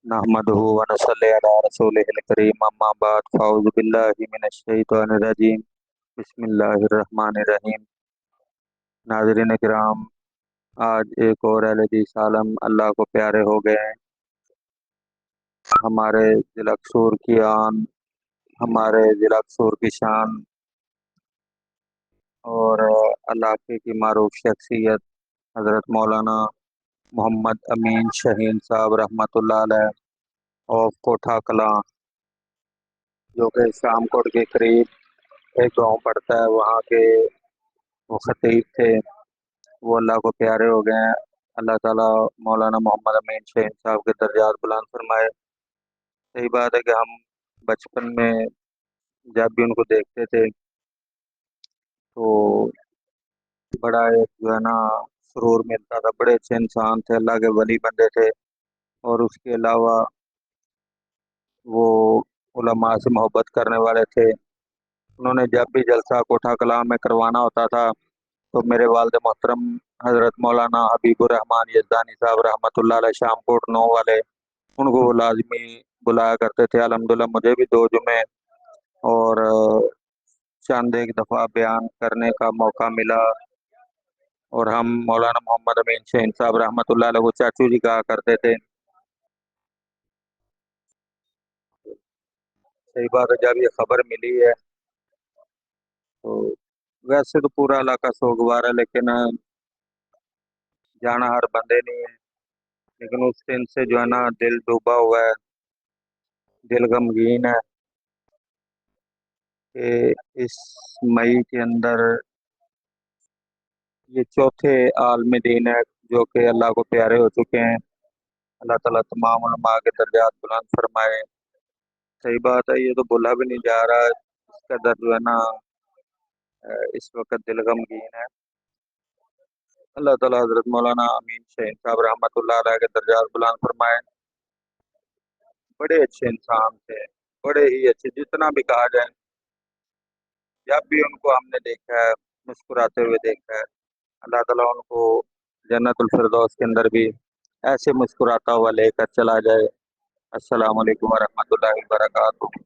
नहमदुहु व नसल्ली अला रसूलिहिल करीम अम्मा बाद फ़अऊज़ु बिल्लाहि मिनश शैतानिर रजीम बिस्मिल्लाहिर रहमानिर रहीम। नाज़रीन किराम, आज एक और अहले सालम अल्लाह को प्यारे हो गए हैं। हमारे ज़िला कसूर की आन, हमारे ज़िला कसूर की शान और इलाके की मारूफ शख्सियत हज़रत मौलाना मोहम्मद अमीन शहीन साहब रहमतुल्लाह अलैह ऑफ कोठा कलां, जो कि शामकोट के करीब एक गांव पड़ता है, वहाँ के वो खतीब थे। वो अल्लाह को प्यारे हो गए हैं। अल्लाह ताला मौलाना मोहम्मद अमीन शहीन साहब के दर्जात बुलंद फरमाए। सही बात है कि हम बचपन में जब भी उनको देखते थे तो बड़ा एक जो है ना सुरूर मिलता था। बड़े अच्छे इंसान थे, अल्लाह के वली बंदे थे। और उसके अलावा वो उलमा से मोहब्बत करने वाले थे। उन्होंने जब भी जलसा कोठा कलाम में करवाना होता था तो मेरे वालिद मोहतरम हज़रत मौलाना हबीबुर रहमान यज़दानी साहब रहमतुल्लाह अलैह शामकोट 9 वाले, उनको वो लाजमी बुलाया करते थे। अल्हम्दुलिल्लाह मुझे भी 2 जुमे और चंद एक दफ़ा बयान करने का मौका मिला। और हम मौलाना मोहम्मद अमीन शहीन साहब रहमतुल्लाह अलैह को चाचू जी कहा करते थे। सही बात है, जब ये खबर मिली है तो वैसे तो पूरा इलाका सोगवार है, लेकिन जाना हर बंदे नहीं है। लेकिन उस दिन से जो है ना दिल डूबा हुआ है, दिल गमगीन है कि इस मई के अंदर ये चौथे आलमी दिन है जो कि अल्लाह को प्यारे हो चुके हैं। अल्लाह ताला तमाम उलमा के दर्जात बुलंद फरमाए। सही बात है, ये तो बोला भी नहीं जा रहा है, इसका दर्द जो है ना इस वक्त दिल गमगीन है। अल्लाह ताला हजरत मौलाना अमीन शहीन साहब रहमतुल्लाह अलैह के दर्जात बुलंद फरमाए। बड़े अच्छे इंसान थे, बड़े ही अच्छे, जितना भी कहा जाए। जब भी उनको हमने देखा है मुस्कुराते हुए देखा है। अल्लाह ताला उनको जन्नतुल फिरदौस के अंदर भी ऐसे मुस्कुराता हुआ लेकर चला जाए। अस्सलाम वालेकुम व रहमतुल्लाहि व बरकातुहू।